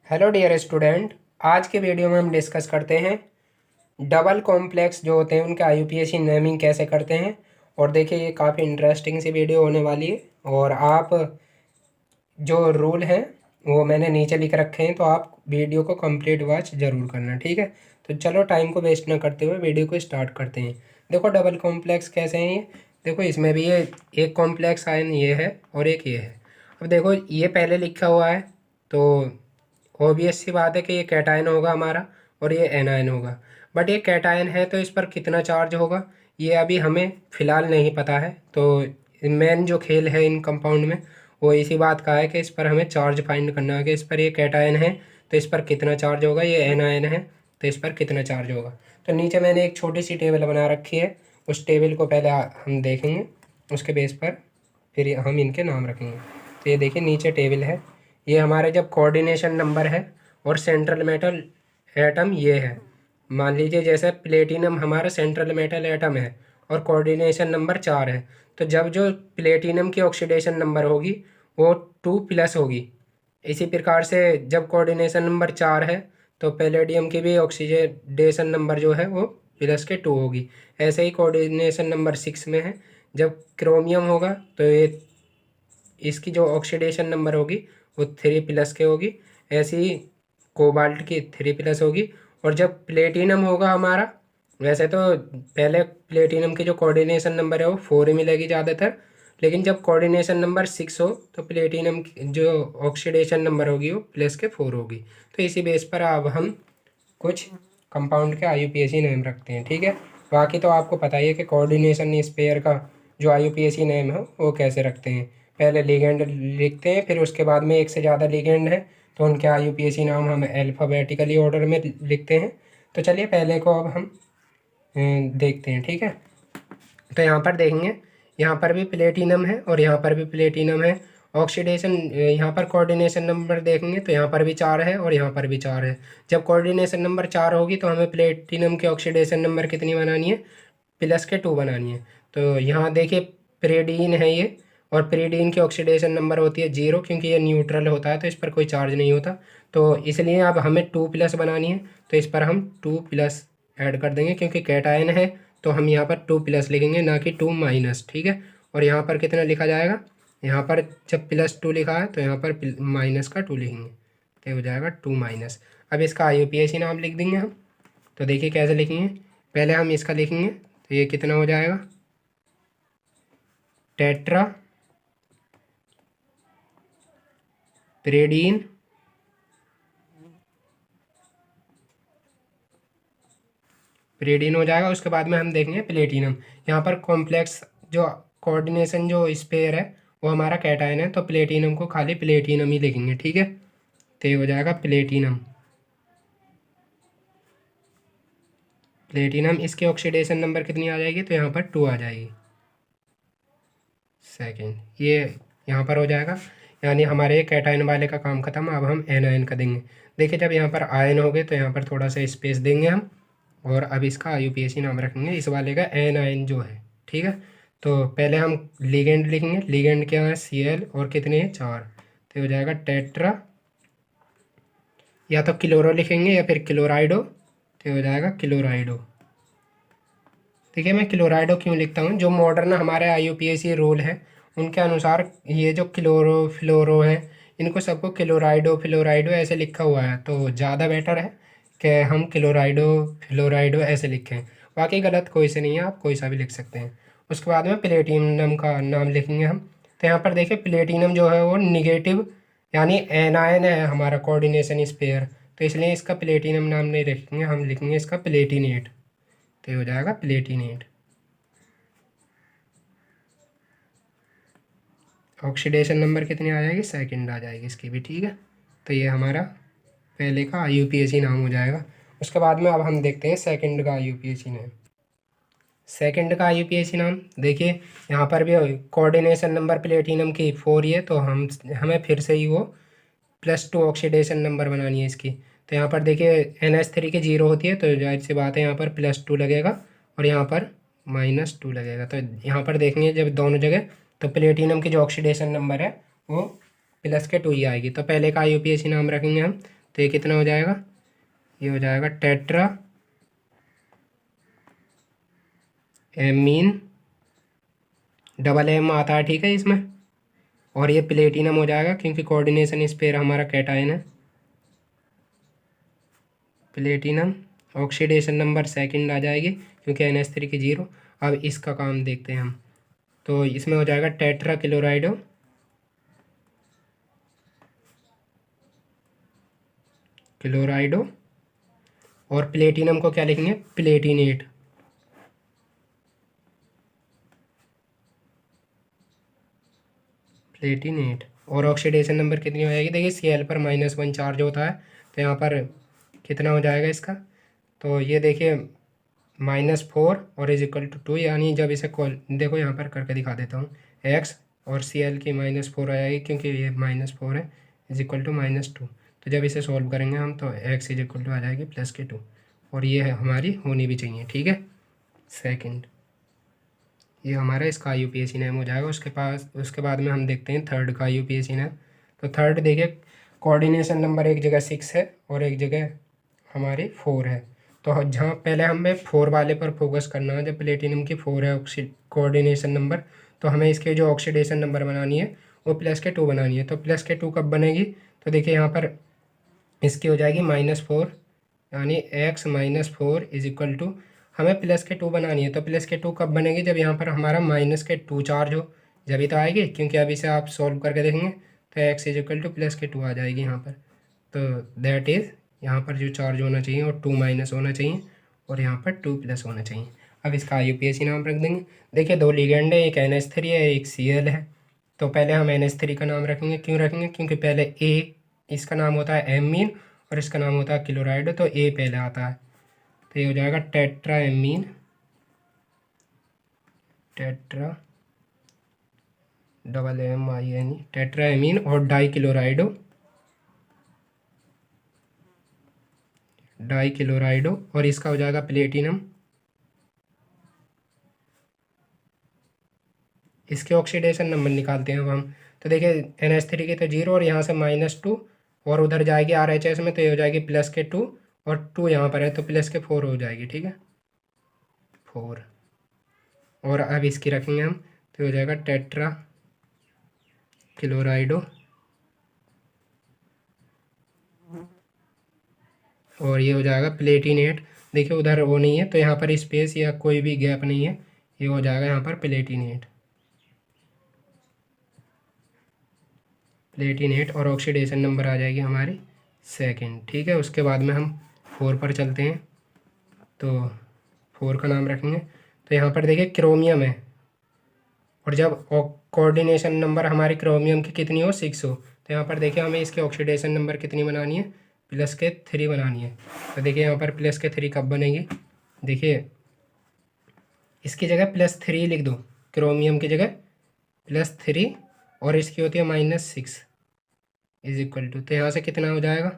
Hello dear student. आज के video में हम डिस्कस करते हैं डबल कॉम्प्लेक्स जो होते हैं उनके आईयूपीएसी नेमिंग कैसे करते हैं। और देखिए ये काफ़ी इंटरेस्टिंग सी वीडियो होने वाली है। और आप जो रूल हैं वो मैंने नीचे लिख रखे हैं, तो आप वीडियो को कंप्लीट वॉच ज़रूर करना, ठीक है। तो चलो टाइम को वेस्ट ना करते हुए वीडियो को स्टार्ट करते हैं। देखो डबल कॉम्प्लेक्स कैसे हैं ये। देखो इसमें भी ये एक कॉम्प्लेक्स आयन ये है और एक ये है। अब देखो ये पहले लिखा हुआ है, तो ऑब्वियस सी बात है कि ये कैटायन होगा हमारा और ये एनायन होगा। बट ये कैटायन है तो इस पर कितना चार्ज होगा ये अभी हमें फ़िलहाल नहीं पता है। तो मेन जो खेल है इन कंपाउंड में वो इसी बात का है कि इस पर हमें चार्ज फाइंड करना है कि इस पर ये कैटायन है तो इस पर कितना चार्ज होगा, ये एनायन है तो इस पर कितना चार्ज होगा। तो नीचे मैंने एक छोटी सी टेबल बना रखी है, उस टेबल को पहले हम देखेंगे, उसके बेस पर फिर हम इनके नाम रखेंगे। तो ये देखिए नीचे टेबल है, ये हमारे जब कोऑर्डिनेशन नंबर है और सेंट्रल मेटल एटम ये है। मान लीजिए जैसे प्लेटिनम हमारा सेंट्रल मेटल एटम है और कोऑर्डिनेशन नंबर 4 है, तो जब जो प्लेटिनम की ऑक्सीडेशन नंबर होगी वो 2+ होगी। इसी प्रकार से जब कोऑर्डिनेशन नंबर 4 है तो पैलेडियम की भी ऑक्सीडेशन नंबर जो है वो +2 होगी। ऐसे ही कोऑर्डिनेशन नंबर 6 में है, जब क्रोमियम होगा तो ये इसकी जो ऑक्सीडेशन नंबर होगी वो 3+ के होगी। ऐसे ही कोबाल्ट की 3+ होगी। और जब प्लेटिनम होगा हमारा, वैसे तो पहले प्लेटिनम की जो कोऑर्डिनेशन नंबर है वो 4 ही मिलेगी ज़्यादातर, लेकिन जब कोऑर्डिनेशन नंबर 6 हो तो प्लेटिनम की जो ऑक्सीडेशन नंबर होगी वो +4 होगी। तो इसी बेस पर अब हम कुछ कंपाउंड के आईयूपीएसी नेम रखते हैं, ठीक है। बाकी तो आपको पता ही है कि कोऑर्डिनेशन स्पेयर का जो आईयूपीएसी नेम है वो कैसे रखते हैं। पहले लिगेंड लिखते हैं, फिर उसके बाद में एक से ज़्यादा लिगेंड है तो उनके आईयूपीएसी नाम हम अल्फ़ाबेटिकली ऑर्डर में लिखते हैं। तो चलिए पहले को अब हम देखते हैं, ठीक है। तो यहाँ पर देखेंगे, यहाँ पर भी प्लेटिनम है और यहाँ पर भी प्लेटिनम है। ऑक्सीडेशन यहाँ पर कोऑर्डिनेशन नंबर देखेंगे तो यहाँ पर भी 4 है और यहाँ पर भी 4 है। जब कोऑर्डिनेशन नंबर 4 होगी तो हमें प्लेटिनम की ऑक्सीडेशन नंबर कितनी बनानी है, +2 बनानी है। तो यहाँ देखिए प्रेडीन है ये, और प्रेडीन की ऑक्सीडेशन नंबर होती है 0, क्योंकि ये न्यूट्रल होता है तो इस पर कोई चार्ज नहीं होता। तो इसलिए अब हमें 2+ बनानी है, तो इस पर हम 2+ ऐड कर देंगे, क्योंकि कैटायन है तो हम यहाँ पर 2+ लिखेंगे ना कि 2-, ठीक है। और यहाँ पर कितना लिखा जाएगा, यहाँ पर जब +2 लिखा है तो यहाँ पर -2 लिखेंगे तो हो जाएगा 2-। अब इसका आईयूपीएसी नाम लिख देंगे हम। तो देखिए कैसे लिखेंगे, पहले हम इसका लिखेंगे तो ये कितना हो जाएगा, टेट्रा प्रेडीन प्रेडीन हो जाएगा। उसके बाद में हम देखेंगे प्लेटिनम। यहाँ पर कॉम्प्लेक्स जो कोऑर्डिनेशन जो स्पेयर है वो हमारा कैटायन है, तो प्लेटिनम को खाली प्लेटिनम ही लिखेंगे, ठीक है। तो ये हो जाएगा प्लेटिनम। प्लेटिनम इसकी ऑक्सीडेशन नंबर कितनी आ जाएगी, तो यहाँ पर 2 आ जाएगी, सेकेंड। ये यहाँ पर हो जाएगा, यानी हमारे कैटायन वाले का काम खत्म। अब हम एनायन का देंगे। देखिए जब यहाँ पर आयन हो गए तो यहाँ पर थोड़ा सा स्पेस देंगे हम, और अब इसका आईयूपीएसी नाम रखेंगे इस वाले का एनायन जो है, ठीक है। तो पहले हम लिगेंड लिखेंगे, लिगेंड क्या है Cl और कितने हैं 4, तो हो जाएगा टेट्रा, या तो क्लोरो लिखेंगे या फिर क्लोराइडो, तो हो जाएगा क्लोराइडो। देखिए मैं क्लोराइडो क्यों लिखता हूँ, जो मॉडर्न हमारे आईयूपीएसी रूल है उनके अनुसार ये जो क्लोरो फ्लोरो है इनको सबको क्लोराइडो फ्लोराइडो ऐसे लिखा हुआ है, तो ज़्यादा बेटर है कि हम क्लोराइडो फ्लोराइडो ऐसे लिखें। बाकी गलत कोई से नहीं है, आप कोई सा भी लिख सकते हैं। उसके बाद में प्लेटिनम का नाम लिखेंगे हम। तो यहाँ पर देखिए प्लेटिनम जो है वो निगेटिव यानी एनायन है हमारा कोऑर्डिनेशन स्पेयर, तो इसलिए इसका प्लेटिनम नाम नहीं रखेंगे, हम लिखेंगे इसका प्लेटिनेट, तो ये हो जाएगा प्लेटिनेट। ऑक्सीडेशन नंबर कितनी आ जाएगी, सेकंड आ जाएगी इसकी भी, ठीक है। तो ये हमारा पहले का आईयूपीएसी नाम हो जाएगा। उसके बाद में अब हम देखते हैं सेकंड का आईयूपीएसी नाम। सेकंड का आईयूपीएसी नाम देखिए, यहाँ पर भी कोऑर्डिनेशन नंबर प्लेटिनम की 4 है, तो हमें फिर से ही वो +2 ऑक्सीडेशन नंबर बनानी है इसकी। तो यहाँ पर देखिए NH3 की 0 होती है, तो जाहिर सी बात है यहाँ पर +2 लगेगा और यहाँ पर -2 लगेगा। तो यहाँ पर देखेंगे जब दोनों जगह, तो प्लेटिनम की जो ऑक्सीडेशन नंबर है वो +2 ही आएगी। तो पहले का आईयूपीएसी नाम रखेंगे हम, तो ये कितना हो जाएगा, ये हो जाएगा टेट्रा एमीन, डबल एम आता है, ठीक है इसमें। और ये प्लेटिनम हो जाएगा क्योंकि कोऑर्डिनेशन स्पेयर हमारा कैटायन है। प्लेटिनम ऑक्सीडेशन नंबर सेकंड आ जाएगी क्योंकि NH3 की 0। अब इसका काम देखते हैं हम, तो इसमें हो जाएगा टेट्रा क्लोराइडो और प्लेटिनम को क्या लिखेंगे, प्लेटिनेट। और ऑक्सीडेशन नंबर कितनी हो जाएगी, देखिए Cl पर -1 चार्ज होता है, तो यहाँ पर कितना हो जाएगा इसका, तो ये देखिए -4 और =2, यानी जब इसे कॉल देखो यहाँ पर करके दिखा देता हूँ, x और Cl की -4 आ जाएगी क्योंकि ये -4 है, =-2। तो जब इसे सॉल्व करेंगे हम तो x आ जाएगी +2, और ये है हमारी होनी भी चाहिए, ठीक है। सेकंड, ये हमारा इसका IUPAC नेम हो जाएगा। उसके बाद में हम देखते हैं थर्ड का IUPAC नेम। तो थर्ड देखिए कोऑर्डिनेशन नंबर एक जगह 6 है और एक जगह हमारी 4 है। तो जहाँ पहले हमें 4 वाले पर फोकस करना है, जब प्लेटिनम की 4 है कोऑर्डिनेशन नंबर, तो हमें इसके जो ऑक्सीडेशन नंबर बनानी है वो +2 बनानी है। तो +2 कब बनेगी, तो देखिए यहाँ पर इसकी हो जाएगी -4, यानी x -4 = हमें +2 बनानी है। तो +2 कब बनेगी, जब यहाँ पर हमारा -2 चार्ज हो, जब तो आएगी, क्योंकि अभी से आप सॉल्व करके देखेंगे तो x +2 आ जाएगी यहाँ पर। तो दैट इज़ यहाँ पर जो चार्ज होना चाहिए वो 2- होना चाहिए और यहाँ पर 2+ होना चाहिए। अब इसका IUPAC नाम रख देंगे। देखिए 2 लिगेंड है, एक NH3 है, एक Cl है। तो पहले हम NH3 का नाम रखेंगे, क्यों रखेंगे, क्योंकि पहले A इसका नाम होता है एमीन और इसका नाम होता है क्लोराइड, तो A पहले आता है। तो ये हो जाएगा टेट्रा एमीन, टेट्रा एमीन और डाई क्लोराइडो और इसका हो जाएगा प्लेटिनम। इसके ऑक्सीडेशन नंबर निकालते हैं अब हम। तो देखिए NH3 की तो 0 और यहाँ से -2 और उधर जाएगी RHS में, तो ये हो जाएगी +2 और 2 यहाँ पर है तो +4 हो जाएगी, ठीक है 4। और अब इसकी रखेंगे हम, तो हो जाएगा टेट्रा क्लोराइडो और ये हो जाएगा प्लेटिनेट। देखिए उधर वो नहीं है तो यहाँ पर स्पेस या कोई भी गैप नहीं है, ये हो जाएगा यहाँ पर प्लेटिनेट और ऑक्सीडेशन नंबर आ जाएगी हमारी सेकंड, ठीक है। उसके बाद में हम 4 पर चलते हैं, तो 4 का नाम रखेंगे। तो यहाँ पर देखिए क्रोमियम है और जब कोऑर्डिनेशन नंबर हमारी क्रोमियम की कितनी हो 6 हो, तो यहाँ पर देखिए हमें इसके ऑक्सीडेशन नंबर कितनी बनानी है, +3 बनानी है। तो देखिए यहाँ पर +3 कब बनेगी, देखिए इसकी जगह +3 लिख दो, क्रोमियम की जगह +3 और इसकी होती है -6 तो यहाँ से कितना हो जाएगा,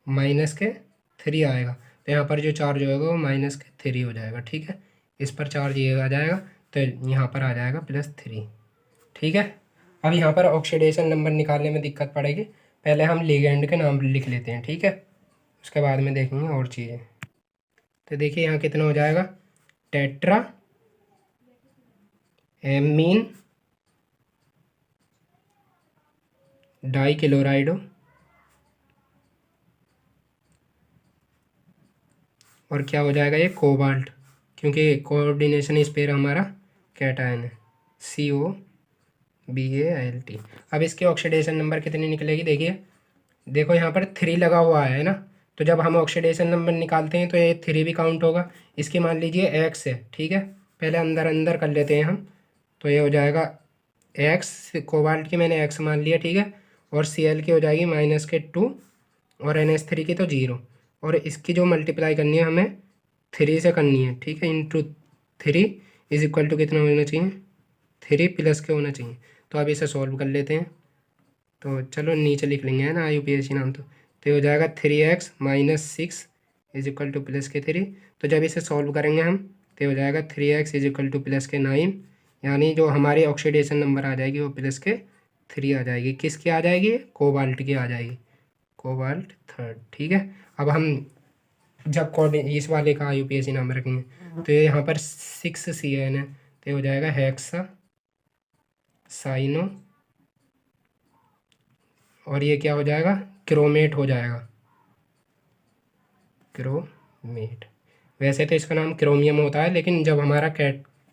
-3 आएगा। तो यहाँ पर जो चार्ज होगा वो -3 हो जाएगा, ठीक है। इस पर चार्ज ये आ जाएगा तो यहाँ पर आ जाएगा +3, ठीक है। अब यहाँ पर ऑक्सीडेशन नंबर निकालने में दिक्कत पड़ेगी, पहले हम लिगेंड के नाम लिख लेते हैं, ठीक है, उसके बाद में देखेंगे और चीज़ें। तो देखिए यहाँ कितना हो जाएगा, टेट्रा एमीन डाई क्लोराइडो और क्या हो जाएगा ये कोबाल्ट, क्योंकि कोऑर्डिनेशन स्पेयर हमारा कैटायन है COBALT। अब इसके ऑक्सीडेशन नंबर कितनी निकलेगी, देखो यहाँ पर 3 लगा हुआ है ना, तो जब हम ऑक्सीडेशन नंबर निकालते हैं तो ये 3 भी काउंट होगा। इसकी मान लीजिए x है, ठीक है, पहले अंदर अंदर कर लेते हैं हम। तो ये हो जाएगा x, कोबाल्ट की मैंने x मान लिया, ठीक है, और Cl की हो जाएगी -2 और NH3 की तो 0। और इसकी जो मल्टीप्लाई करनी है हमें 3 से करनी है, ठीक है, ×3 = कितना होना चाहिए, 3+ के होना चाहिए। तो अब इसे सॉल्व कर लेते हैं, तो चलो नीचे लिख लेंगे, है ना IUPAC नाम। तो हो जाएगा 3x - 6 = +3। तो जब इसे सॉल्व करेंगे हम तो हो जाएगा 3x = +9, यानी जो हमारी ऑक्सीडेशन नंबर आ जाएगी वो +3 आ जाएगी। किसकी आ जाएगी, कोबाल्ट की आ जाएगी, कोबाल्ट थर्ड, ठीक है। अब हम जब इस वाले का IUPAC नाम रखेंगे तो ये यहाँ पर 6CN है तो ये हो जाएगा हेक्सा साइनो, और ये क्या हो जाएगा, क्रोमेट हो जाएगा, क्रोमेट। वैसे तो इसका नाम क्रोमियम होता है, लेकिन जब हमारा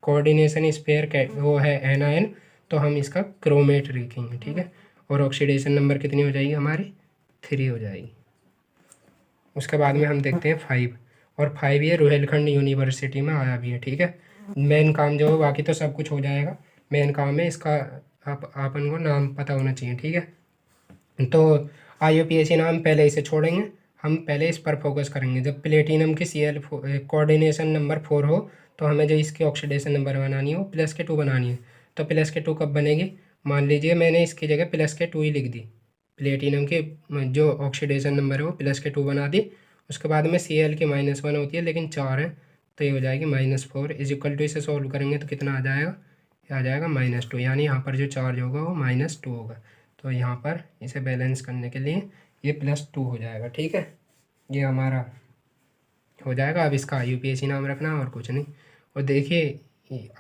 कोऑर्डिनेशन स्पेयर वो है NaN तो हम इसका क्रोमेट लिखेंगे, ठीक है। और ऑक्सीडेशन नंबर कितनी हो जाएगी हमारी, 3 हो जाएगी। उसके बाद में हम देखते हैं 5, और 5 ये रोहेलखंड यूनिवर्सिटी में आया भी है, ठीक है। मेन काम जो है, बाकी तो सब कुछ हो जाएगा, मेन काम है इसका अपन को नाम पता होना चाहिए, ठीक है। तो IUPAC नाम पहले इसे छोड़ेंगे, हम पहले इस पर फोकस करेंगे। जब प्लेटिनम की Cl कोऑर्डिनेशन नंबर 4 हो तो हमें जो इसकी ऑक्सीडेशन नंबर बनानी हो +2 बनानी है। तो +2 कब बनेगी, मान लीजिए मैंने इसकी जगह +2 ही लिख दी, प्लेटिनम के जो ऑक्सीडेशन नंबर है वो +2 बना दी। उसके बाद में Cl की -1 होती है, लेकिन 4 है तो ये हो जाएगी -4 = इसे सॉल्व करेंगे तो कितना आ जाएगा, ये आ जाएगा -2, यानी यहाँ पर जो चार्ज होगा वो -2 होगा। तो यहाँ पर इसे बैलेंस करने के लिए ये +2 हो जाएगा, ठीक है। ये हमारा हो जाएगा। अब इसका IUPAC नाम रखना और कुछ नहीं। और देखिए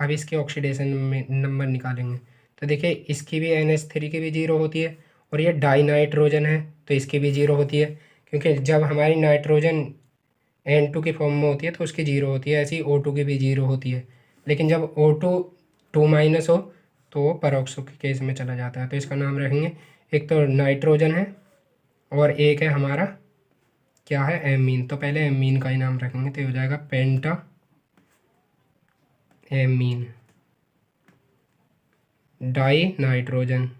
अब इसके ऑक्सीडेशन में नंबर निकालेंगे तो देखिए इसकी भी NH3 की भी 0 होती है, और ये डाई नाइट्रोजन है तो इसकी भी 0 होती है, क्योंकि जब हमारी नाइट्रोजन N2 की फॉर्म में होती है तो उसकी 0 होती है, ऐसी O2 की भी 0 होती है। लेकिन जब O2 2- हो तो वो परोक्सो के केस में चला जाता है। तो इसका नाम रखेंगे, एक तो नाइट्रोजन है और एक है हमारा क्या है, एमीन। तो पहले एमीन का ही नाम रखेंगे तो हो जाएगा penta amine di nitrogen,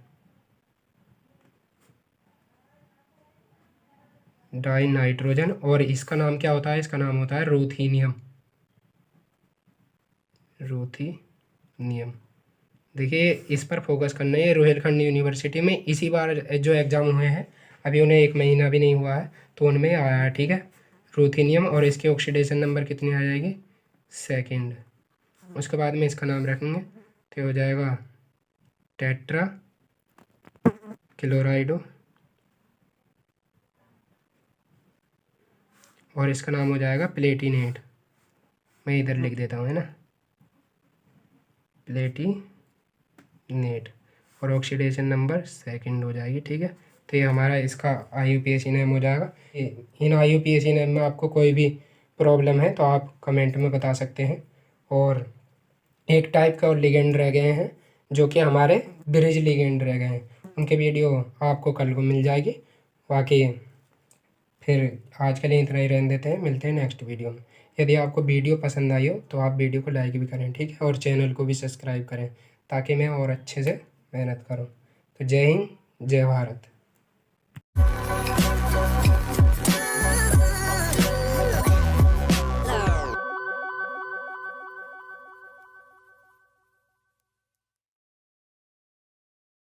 di nitrogen. और इसका नाम क्या होता है, इसका नाम होता है रूथीनियम, रूथीनियम। देखिए इस पर फोकस करना है। रोहेलखंड यूनिवर्सिटी में इसी बार जो एग्ज़ाम हुए हैं, अभी उन्हें 1 महीना भी नहीं हुआ है तो उनमें आया है, ठीक है, रूथीनियम। और इसकी ऑक्सीडेशन नंबर कितनी आ जाएगी, 2nd। उसके बाद में इसका नाम रखेंगे तो हो जाएगा टेट्रा क्लोराइडो, और इसका नाम हो जाएगा प्लेटिनेट। मैं इधर लिख देता हूँ, है ना, प्लेटिनेट, और ऑक्सीडेशन नंबर 2nd हो जाएगी, ठीक है। तो ये हमारा इसका IUPAC नेम हो जाएगा। इन IUPAC नेम में आपको कोई भी प्रॉब्लम है तो आप कमेंट में बता सकते हैं। और एक टाइप का और लिगेंड रह गए हैं जो कि हमारे ब्रिज लिगेंड रह गए हैं, उनके वीडियो आपको कल को मिल जाएगी। बाकी फिर आज के लिए इतना ही रहने देते हैं, मिलते हैं नेक्स्ट वीडियो में। यदि आपको वीडियो पसंद आई हो तो आप वीडियो को लाइक भी करें, ठीक है, और चैनल को भी सब्सक्राइब करें ताकि मैं और अच्छे से मेहनत करूं। तो जय हिंद, जय भारत।